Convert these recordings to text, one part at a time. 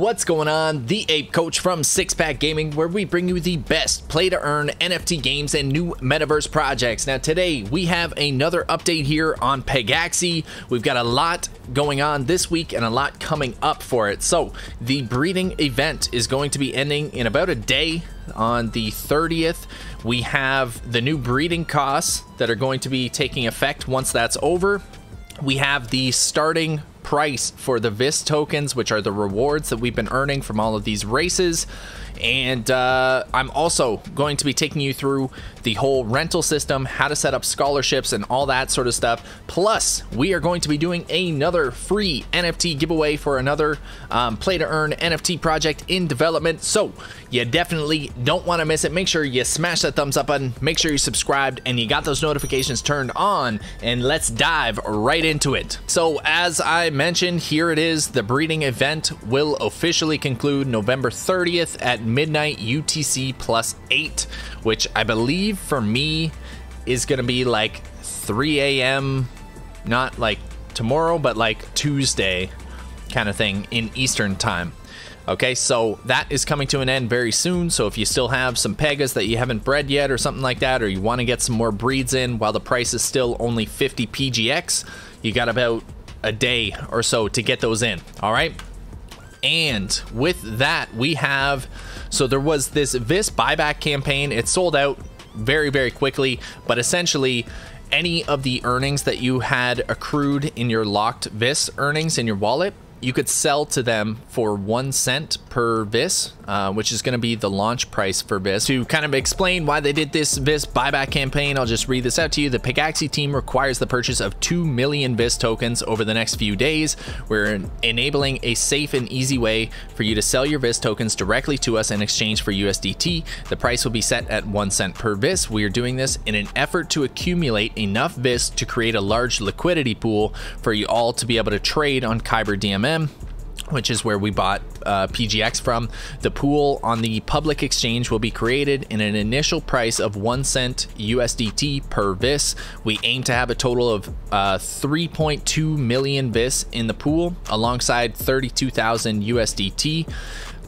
What's going on? The Ape Coach from Six Pack Gaming, where we bring you the best play to earn NFT games and new metaverse projects. Now today we have another update here on Pegaxi. We've got a lot going on this week and a lot coming up for it. So the breeding event is going to be ending in about a day. On the 30th, we have the new breeding costs that are going to be taking effect once that's over. We have the starting price for the VIS tokens, which are the rewards that we've been earning from all of these races. And I'm also going to be taking you through the whole rental system, how to set up scholarships and all that sort of stuff. Plus, we are going to be doing another free NFT giveaway for another play to earn NFT project in development. So you definitely don't want to miss it. Make sure you smash that thumbs up button, make sure you're subscribed and you got those notifications turned on, and let's dive right into it. So as I mentioned, here it is. The breeding event will officially conclude November 30th at midnight UTC +8, which I believe for me is gonna be like 3 a.m. not like tomorrow, but like Tuesday kind of thing in Eastern time. Okay, so that is coming to an end very soon. So if you still have some Pegas that you haven't bred yet or something like that, or you want to get some more breeds in while the price is still only 50 PGX, you got about a day or so to get those in. All right. And with that, we have, so there was this VIS buyback campaign. It sold out very, very quickly, but essentially any of the earnings that you had accrued in your locked VIS earnings in your wallet, you could sell to them for 1 cent per VIS, which is going to be the launch price for VIS. To kind of explain why they did this VIS buyback campaign, I'll just read this out to you. The Pegaxi team requires the purchase of 2 million VIS tokens over the next few days. We're enabling a safe and easy way for you to sell your VIS tokens directly to us in exchange for USDT. The price will be set at 1 cent per VIS. We are doing this in an effort to accumulate enough VIS to create a large liquidity pool for you all to be able to trade on Kyber DMM, which is where we bought PGX from. The pool on the public exchange will be created in an initial price of 1 cent USDT per VIS. We aim to have a total of 3.2 million VIS in the pool alongside 32,000 USDT.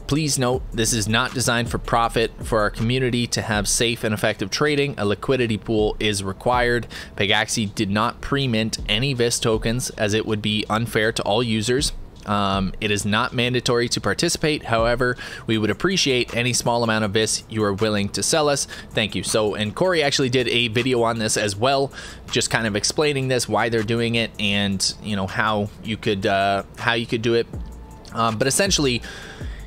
Please note, this is not designed for profit. For our community to have safe and effective trading, a liquidity pool is required. Pegaxi did not pre-mint any VIS tokens as it would be unfair to all users. It is not mandatory to participate. However, we would appreciate any small amount of VIS you are willing to sell us. Thank you. So, and Corey actually did a video on this as well, just kind of explaining this, why they're doing it, and you know how you could do it. But essentially,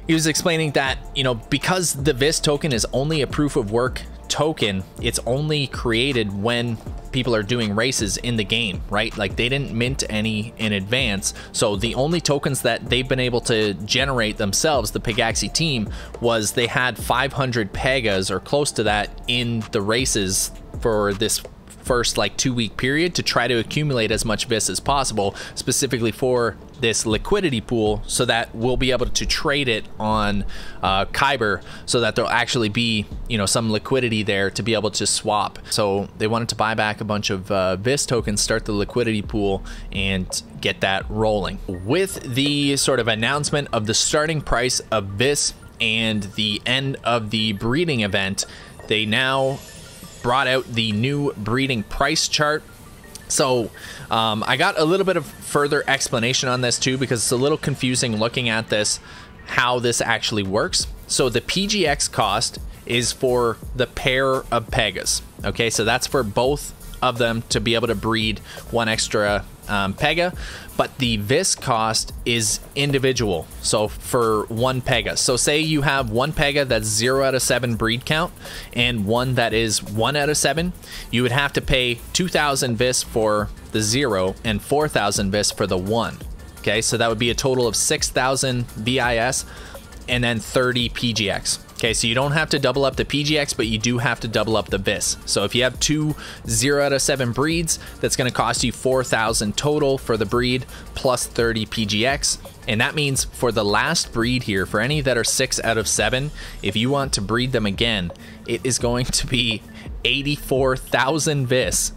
he was explaining that, you know, because the VIS token is only a proof of work token, it's only created when people are doing races in the game, right? Like they didn't mint any in advance. So the only tokens that they've been able to generate themselves, the Pegaxi team, was they had 500 Pegas or close to that in the races for this first like 2-week period to try to accumulate as much VIS as possible, specifically for this liquidity pool, so that we'll be able to trade it on Kyber, so that there'll actually be, you know, some liquidity there to be able to swap. So they wanted to buy back a bunch of VIS tokens, start the liquidity pool, and get that rolling. With the sort of announcement of the starting price of VIS and the end of the breeding event, they now brought out the new breeding price chart. So I got a little bit of further explanation on this too, because it's a little confusing looking at this, how this actually works. So the PGX cost is for the pair of Pegas. Okay, so that's for both of them to be able to breed one extra Pega, but the VIS cost is individual. So for one Pega, so say you have one Pega that's 0 out of 7 breed count and one that is 1 out of 7, you would have to pay 2,000 VIS for the 0 and 4,000 VIS for the 1. Okay, so that would be a total of 6,000 VIS and then 30 PGX. Okay, so you don't have to double up the PGX, but you do have to double up the VIS. So if you have two 0 out of 7 breeds, that's going to cost you 4,000 total for the breed plus 30 PGX. And that means for the last breed here, for any that are 6 out of 7, if you want to breed them again, it is going to be 84,000 VIS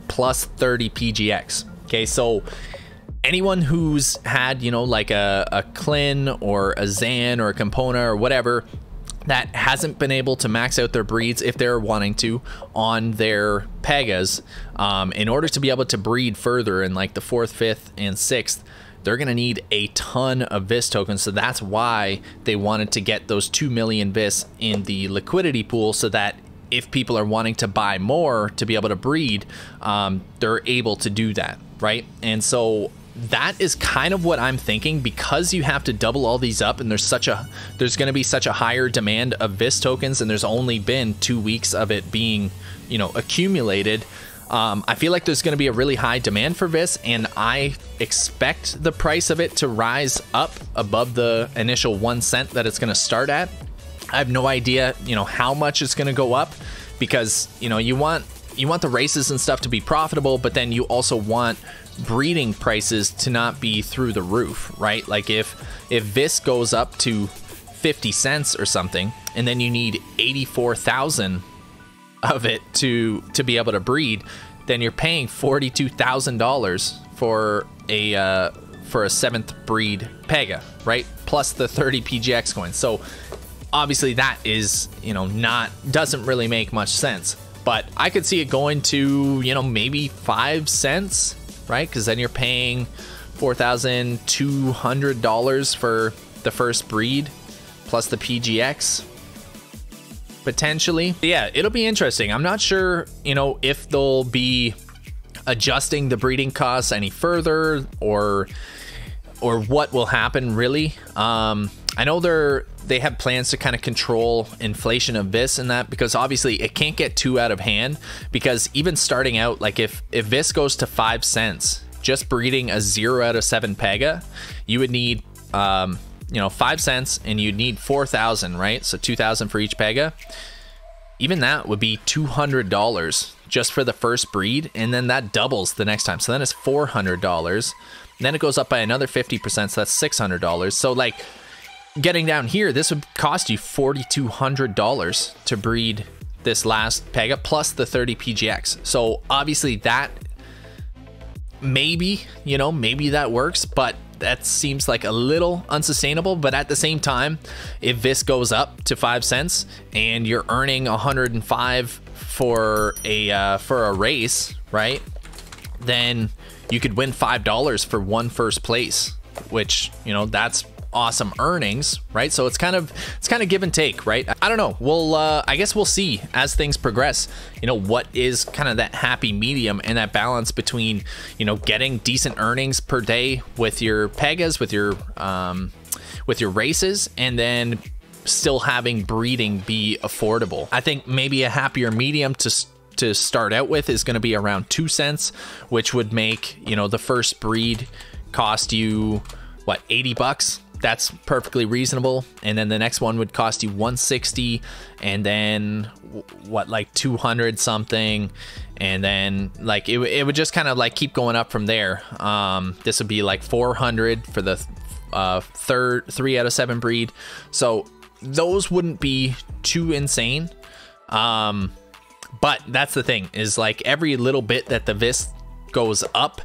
plus 30 PGX. Okay, so anyone who's had, you know, like a Clin or a Zan or a Campona or whatever that hasn't been able to max out their breeds if they're wanting to on their Pegas, in order to be able to breed further in like the 4th, 5th, and 6th, they're going to need a ton of VIS tokens. So that's why they wanted to get those 2 million VIS in the liquidity pool, so that if people are wanting to buy more to be able to breed, they're able to do that, right? And so that is kind of what I'm thinking, because you have to double all these up, and there's going to be such a higher demand of VIS tokens, and there's only been 2 weeks of it being, you know, accumulated. I feel like there's going to be a really high demand for VIS, and I expect the price of it to rise up above the initial 1 cent that it's going to start at. I have no idea, you know, how much it's going to go up, because, you know, you want the races and stuff to be profitable, but then you also want breeding prices to not be through the roof, right? Like if VIS goes up to 50 cents or something, and then you need 84,000 of it to be able to breed, then you're paying $42,000 for a 7th breed Pega, right? Plus the 30 PGX coins. So obviously that is, you know, doesn't really make much sense. But I could see it going to, you know, maybe 5 cents, right? Because then you're paying $4,200 for the first breed plus the PGX potentially. Yeah, it'll be interesting. I'm not sure, you know, if they'll be adjusting the breeding costs any further, or what will happen really. I know they have plans to kind of control inflation of VIS and that, because obviously it can't get too out of hand, because even starting out, like if VIS goes to 5 cents, just breeding a 0 out of 7 Pega, you would need, you know, 5 cents, and you'd need 4,000, right? So 2,000 for each Pega. Even that would be $200 just for the first breed, and then that doubles the next time. So then it's $400. Then it goes up by another 50%, so that's $600. So like, getting down here, this would cost you $4,200 to breed this last Pega plus the 30 PGX. So obviously that maybe, you know, maybe that works, but that seems like a little unsustainable. But at the same time, if VIS goes up to 5 cents and you're earning 105 for a race, right, then you could win $5 for one first place, which, you know, that's awesome earnings, right? So it's kind of give and take, right? I don't know. We'll I guess we'll see as things progress, you know, what is kind of that happy medium and that balance between, you know, getting decent earnings per day with your Pegas, with your races, and then still having breeding be affordable. I think maybe a happier medium to start out with is going to be around 2 cents, which would make, you know, the first breed cost you what, $80? That's perfectly reasonable. And then the next one would cost you 160, and then what, like 200 something, and then like it would just kind of like keep going up from there. This would be like 400 for the 3 out of 7 breed. So those wouldn't be too insane. But that's the thing, is like every little bit that the VIS goes up,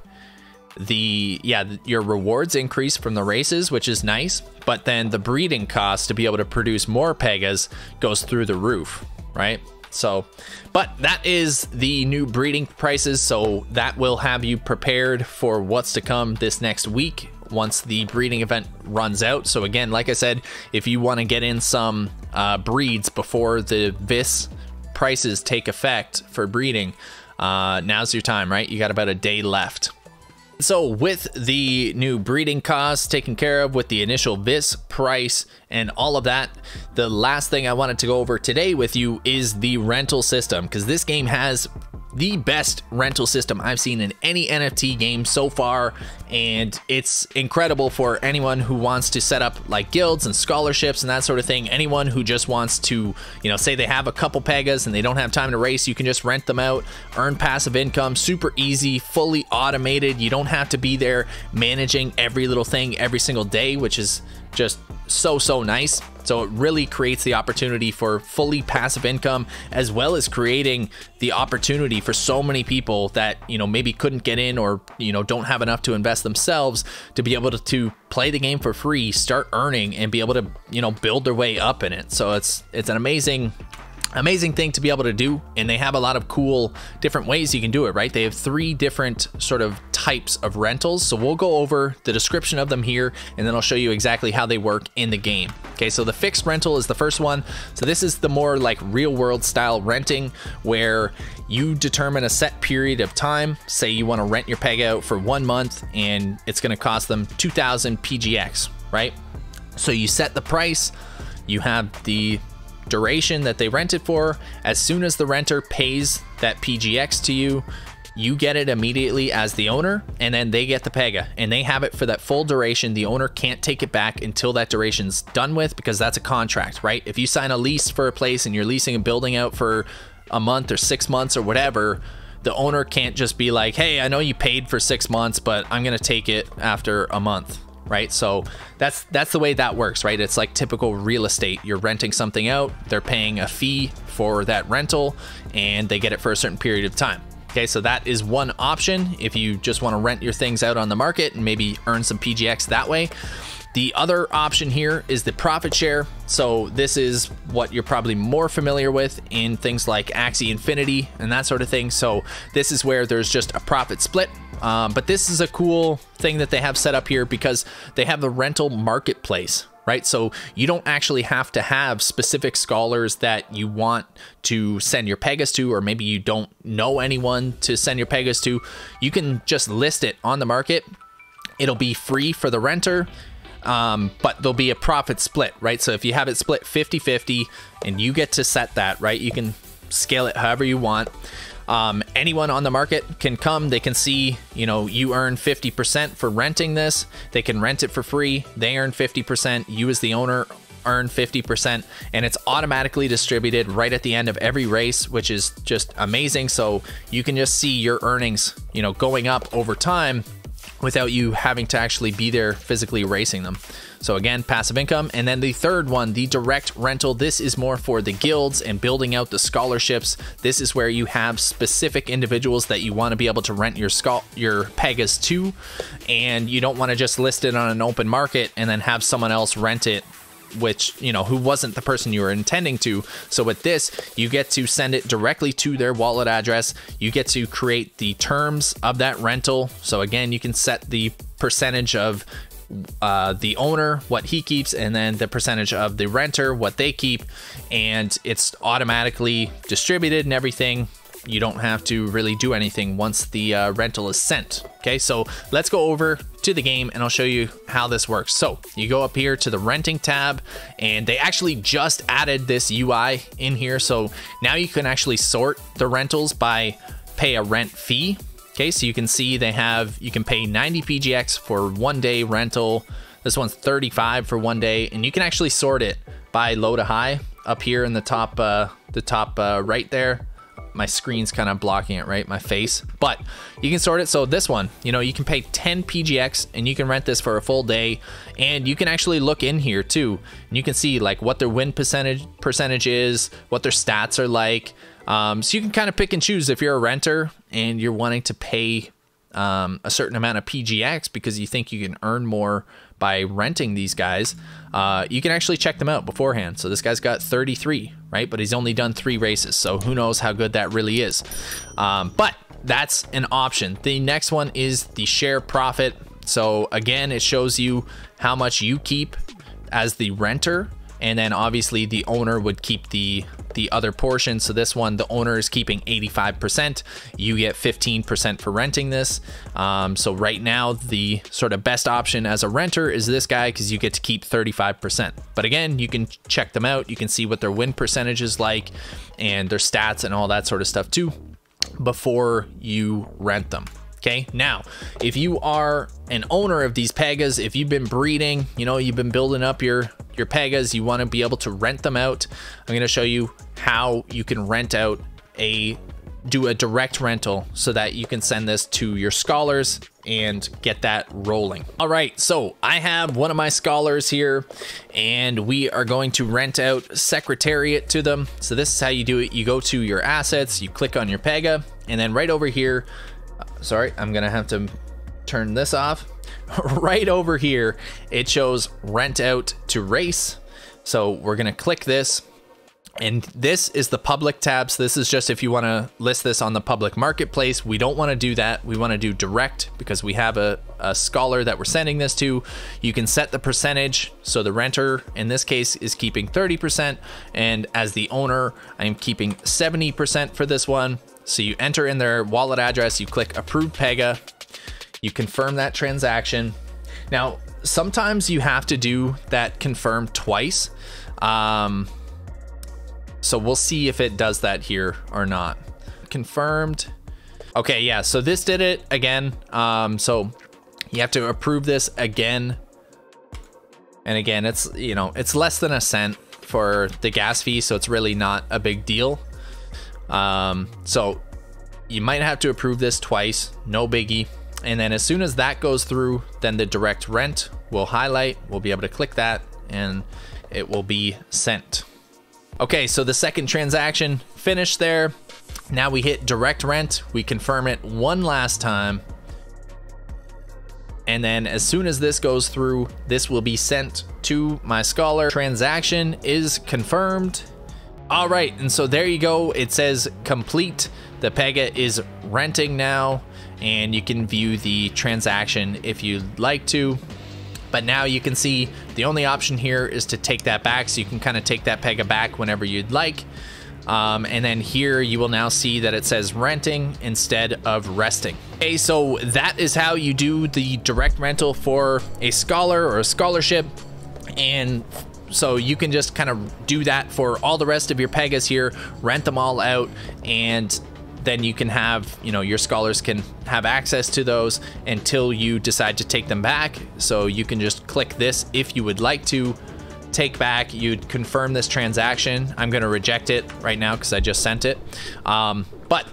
your rewards increase from the races, which is nice, but then the breeding cost to be able to produce more Pegas goes through the roof, right? So, but that is the new breeding prices, so that will have you prepared for what's to come this next week once the breeding event runs out. So again, like I said, if you want to get in some breeds before the VIS prices take effect for breeding, now's your time, right? You got about a day left. So with the new breeding costs taken care of, with the initial VIS price and all of that, the last thing I wanted to go over today with you is the rental system, because this game has the best rental system I've seen in any NFT game so far, and it's incredible for anyone who wants to set up like guilds and scholarships and that sort of thing. Anyone who just wants to, you know, say they have a couple Pegas and they don't have time to race, you can just rent them out, earn passive income, super easy, fully automated. You don't have to be there managing every little thing every single day, which is just so nice. So it really creates the opportunity for fully passive income, as well as creating the opportunity for so many people that, you know, maybe couldn't get in, or, you know, don't have enough to invest themselves, to be able to play the game for free, start earning, and be able to, you know, build their way up in it. So it's an amazing thing to be able to do, and they have a lot of cool different ways you can do it, right? They have 3 different sort of types of rentals, so we'll go over the description of them here, and then I'll show you exactly how they work in the game. Okay, so the fixed rental is the first one. So this is the more like real world style renting, where you determine a set period of time. Say you want to rent your peg out for 1 month, and it's going to cost them 2,000 PGX, right? So you set the price, you have the duration that they rent it for. As soon as the renter pays that PGX to you, you get it immediately as the owner, and then they get the PEGA, and they have it for that full duration. The owner can't take it back until that duration's done with, because that's a contract, right? If you sign a lease for a place and you're leasing a building out for a month or 6 months or whatever, the owner can't just be like, hey, I know you paid for 6 months, but I'm gonna take it after a month, right? So that's the way that works, right? It's like typical real estate. You're renting something out, they're paying a fee for that rental, and they get it for a certain period of time. Okay, so that is one option if you just want to rent your things out on the market and maybe earn some PGX that way. The other option here is the profit share. So this is what you're probably more familiar with in things like Axie Infinity and that sort of thing. So this is where there's just a profit split. But this is a cool thing that they have set up here, because they have the rental marketplace, right? So you don't actually have to have specific scholars that you want to send your Pegas to, or maybe you don't know anyone to send your Pegas to. You can just list it on the market. It'll be free for the renter, but there'll be a profit split, right? So if you have it split 50-50 and you get to set that, right? You can scale it however you want. Anyone on the market can come, they can see, you know, you earn 50% for renting this, they can rent it for free, they earn 50%, you as the owner earn 50%, and it's automatically distributed right at the end of every race, which is just amazing. So you can just see your earnings, you know, going up over time without you having to actually be there physically racing them. So again, passive income. And then the third one, the direct rental. This is more for the guilds and building out the scholarships. This is where you have specific individuals that you want to be able to rent your Pegas to, and you don't want to just list it on an open market and then have someone else rent it, which, you know, who wasn't the person you were intending to. So with this, you get to send it directly to their wallet address. You get to create the terms of that rental. So again, you can set the percentage of the owner, what he keeps, and then the percentage of the renter, what they keep, and it's automatically distributed and everything. You don't have to really do anything once the rental is sent. Okay, so let's go over to the game and I'll show you how this works. So you go up here to the renting tab, and they actually just added this UI in here. So now you can actually sort the rentals by pay a rent fee. Okay, so you can see they have, you can pay 90 PGX for 1 day rental. This one's 35 for 1 day, and you can actually sort it by low to high up here in the top right there. My screen's kind of blocking it, right? My face, but you can sort it. So this one, you know, you can pay 10 PGX and you can rent this for a full day, and you can actually look in here too, and you can see like what their win percentage is, what their stats are like. So you can kind of pick and choose if you're a renter and you're wanting to pay a certain amount of PGX because you think you can earn more by renting these guys. You can actually check them out beforehand. So this guy's got 33, right? But he's only done 3 races, so who knows how good that really is. But that's an option. The next one is the share profit. So again, it shows you how much you keep as the renter, and then obviously the owner would keep the other portion. So this one, the owner is keeping 85%. You get 15% for renting this. So right now, the sort of best option as a renter is this guy, because you get to keep 35%. But again, you can check them out. You can see what their win percentage is like and their stats and all that sort of stuff too before you rent them. Okay, now, if you are an owner of these Pegas, if you've been breeding, you know, you've been building up your Pegas, you want to be able to rent them out. I'm going to show you how you can rent out do a direct rental so that you can send this to your scholars and get that rolling. All right, so I have one of my scholars here, and we are going to rent out Secretariat to them. So this is how you do it. You go to your assets, you click on your Pega, and then right over here, sorry, I'm gonna have to turn this off. Right over here, it shows rent out to race. So we're gonna click this. And this is the public tab. So this is just if you want to list this on the public marketplace. We don't want to do that. We want to do direct because we have a scholar that we're sending this to. You can set the percentage. So the renter in this case is keeping 30%. And as the owner, I'm keeping 70% for this one. So you enter in their wallet address, you click approve Pega, you confirm that transaction. Now, sometimes you have to do that confirm twice. So we'll see if it does that here or not. Confirmed. Okay, yeah, so this did it again. So you have to approve this again. And again, it's, you know, it's less than a cent for the gas fee, so it's really not a big deal. So you might have to approve this twice, no biggie. And then as soon as that goes through, then the direct rent will highlight. We'll be able to click that and it will be sent. Okay, so the second transaction finished there. Now we hit direct rent. We confirm it one last time. And then as soon as this goes through, this will be sent to my scholar. Transaction is confirmed. All right, and so there you go. It says complete. The Pega is renting now, and you can view the transaction if you'd like to. But now you can see the only option here is to take that back. So you can kind of take that Pega back whenever you'd like. And then here you will now see that it says renting instead of resting. Okay, so that is how you do the direct rental for a scholar or a scholarship. And so you can just kind of do that for all the rest of your Pegas here, rent them all out, and then you can have, you know, your scholars can have access to those until you decide to take them back. So you can just click this if you would like to take back. You'd confirm this transaction. I'm going to reject it right now because I just sent it. But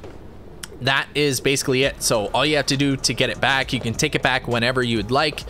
that is basically it. So all you have to do to get it back, you can take it back whenever you would like.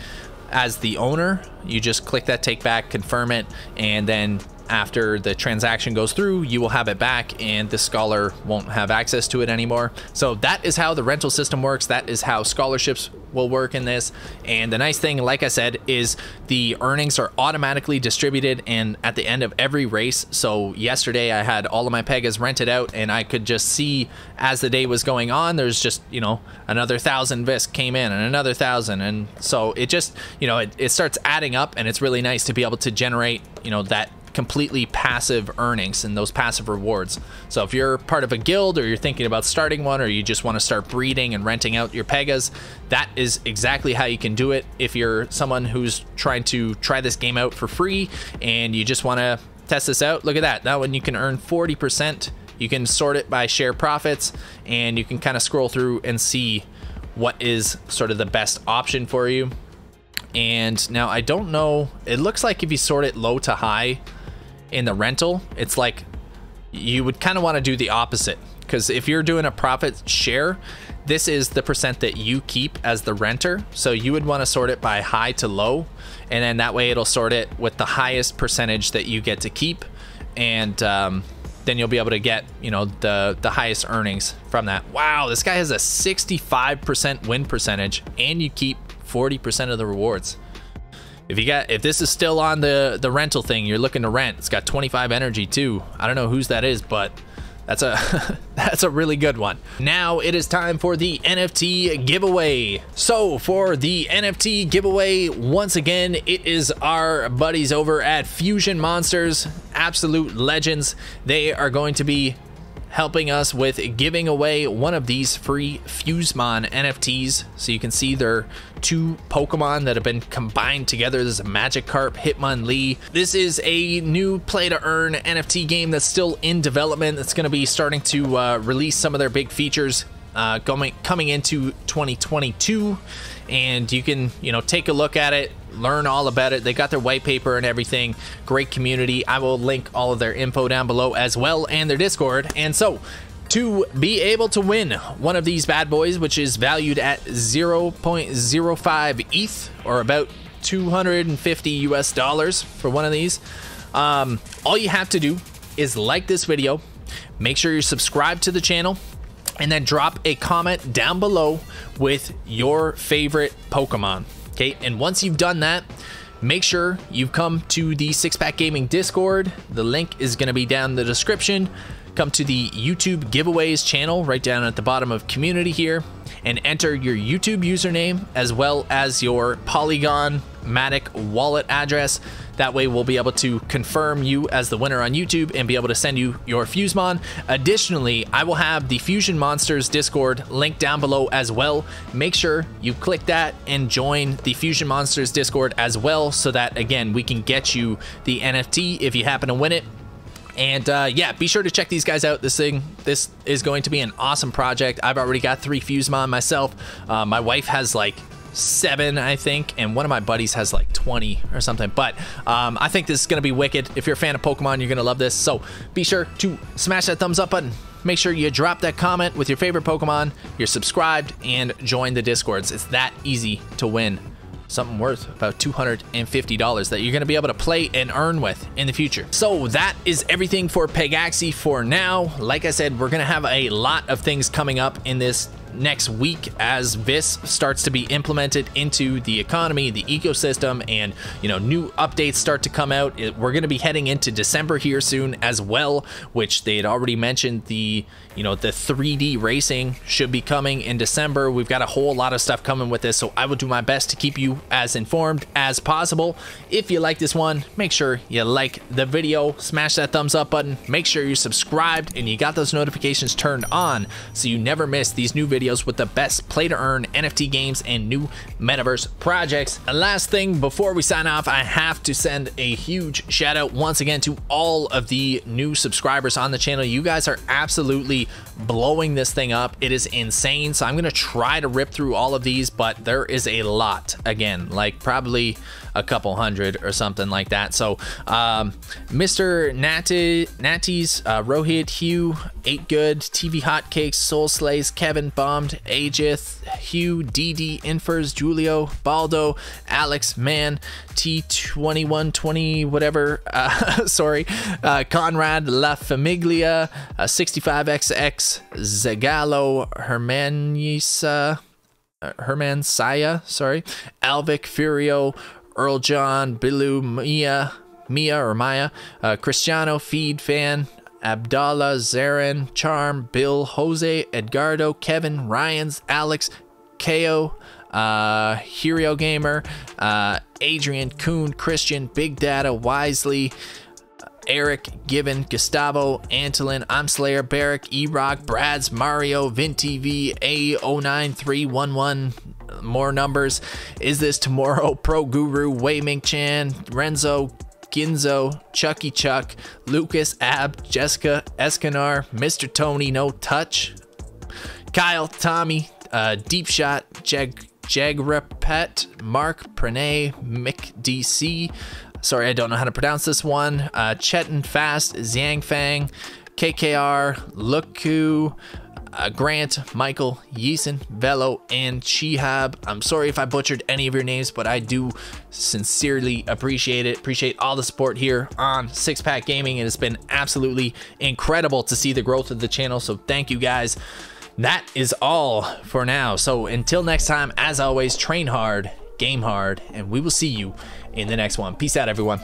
As the owner, you just click that take back, confirm it, and then after the transaction goes through, you will have it back and the scholar won't have access to it anymore. So that is how the rental system works. That is how scholarships will work in this. And the nice thing, like I said, is the earnings are automatically distributed and at the end of every race. So yesterday I had all of my Pegas rented out and I could just see as the day was going on, there's just, you know, another 1,000 VISC came in and another 1,000. And so it just, you know, it starts adding up, and it's really nice to be able to generate, you know, that completely passive earnings and those passive rewards. So if you're part of a guild or you're thinking about starting one, or you just want to start breeding and renting out your Pegas, that is exactly how you can do it. If you're someone who's trying to try this game out for free and you just want to test this out, look at that. That one you can earn 40%. You can sort it by share profits, and you can kind of scroll through and see what is sort of the best option for you. And now I don't know, it looks like if you sort it low to high in the rental, it's like you would kind of want to do the opposite, because if you're doing a profit share, this is the percent that you keep as the renter. So you would want to sort it by high to low, and then that way it'll sort it with the highest percentage that you get to keep, and then you'll be able to get, you know, the highest earnings from that. Wow, this guy has a 65% win percentage, and you keep 40% of the rewards. If this is still on the rental thing, you're looking to rent, it's got 25 energy too. I don't know whose that is, but that's a that's a really good one. Now it is time for the NFT giveaway. So for the NFT giveaway, once again, it is our buddies over at Fusion Monsters, absolute legends. They are going to be helping us with giving away one of these free Fusemon NFTs. So you can see they're two Pokemon that have been combined together. This is a Magikarp, Hitmonlee. This is a new play to earn NFT game that's still in development. That's going to be starting to release some of their big features coming into 2022, and you can, you know, take a look at it, learn all about it. They got their white paper and everything. Great community. I will link all of their info down below as well, and their Discord. And so to be able to win one of these bad boys, which is valued at 0.05 ETH, or about $250 for one of these. All you have to do is like this video, make sure you're subscribed to the channel, and then drop a comment down below with your favorite Pokemon. Okay, and once you've done that, make sure you've come to the Six Pack Gaming Discord. The link is going to be down in the description. Come to the YouTube giveaways channel right down at the bottom of community here, and enter your YouTube username as well as your Polygon Matic wallet address. That way we'll be able to confirm you as the winner on YouTube and be able to send you your Fusemon. Additionally, I will have the Fusion Monsters Discord linked down below as well. Make sure you click that and join the Fusion Monsters Discord as well, so that again we can get you the NFT if you happen to win it. And yeah, be sure to check these guys out. This is going to be an awesome project. I've already got 3 Fusemon myself. My wife has like 7, I think, and one of my buddies has like 20 or something. But I think this is going to be wicked. If you're a fan of Pokemon, you're going to love this. So be sure to smash that thumbs up button. Make sure you drop that comment with your favorite Pokemon, you're subscribed, and join the Discords. It's that easy to win something worth about $250 that you're going to be able to play and earn with in the future. So that is everything for Pegaxi for now. Like I said, we're going to have a lot of things coming up in this next week as VIS starts to be implemented into the economy, the ecosystem, and new updates start to come out. We're going to be heading into December here soon as well, which they had already mentioned the 3D racing should be coming in December. We've got a whole lot of stuff coming with this, so I will do my best to keep you as informed as possible. If you like this one, make sure you like the video, smash that thumbs up button, make sure you're subscribed and you got those notifications turned on so you never miss these new videos with the best play to earn NFT games and new metaverse projects. And last thing before we sign off, I have to send a huge shout out once again to all of the new subscribers on the channel. You guys are absolutely blowing this thing up. It is insane. So I'm going to try to rip through all of these, but there is a lot, again, like probably a couple hundred or something like that. So Mr. Natties, Rohit, Hugh, 8 Good, TV Hotcakes, Soul Slays, Kevin, Bombed, Ajith, Hugh, DD, Infers, Julio, Baldo, Alex, Man, T2120, whatever, sorry, Conrad, La Famiglia, 65XX, Zagallo, Herman Saya, sorry, Alvic, Furio, Earl John, Bilu, Maya, Cristiano, Feed Fan, Abdallah, Zarin, Charm, Bill, Jose, Edgardo, Kevin, Ryans, Alex, Ko, Hero Gamer, Adrian, Kuhn, Christian, Big Data, Wisely, Eric, Given, Gustavo, Antolin, I'm Slayer, Barrick, E-Rock, Brads, Mario, VinTV, A09311, more numbers, Is This Tomorrow, Pro Guru, Wei Ming Chan, Renzo, Ginzo, Chucky Chuck, Lucas, Ab, Jessica, Escanar, Mr. Tony, No Touch, Kyle, Tommy, Deep Shot, Jagrapet, Mark, Pranay, Mick DC, sorry, I don't know how to pronounce this one, Chetan Fast, Zhang Fang, KKR, Luku, Grant, Michael, Yeeson, Velo, and Chihab. I'm sorry if I butchered any of your names, but I do sincerely appreciate it. Appreciate all the support here on Six Pack Gaming, and it's been absolutely incredible to see the growth of the channel, so thank you guys. That is all for now. So until next time, as always, train hard, game hard, and we will see you in the next one. Peace out, everyone.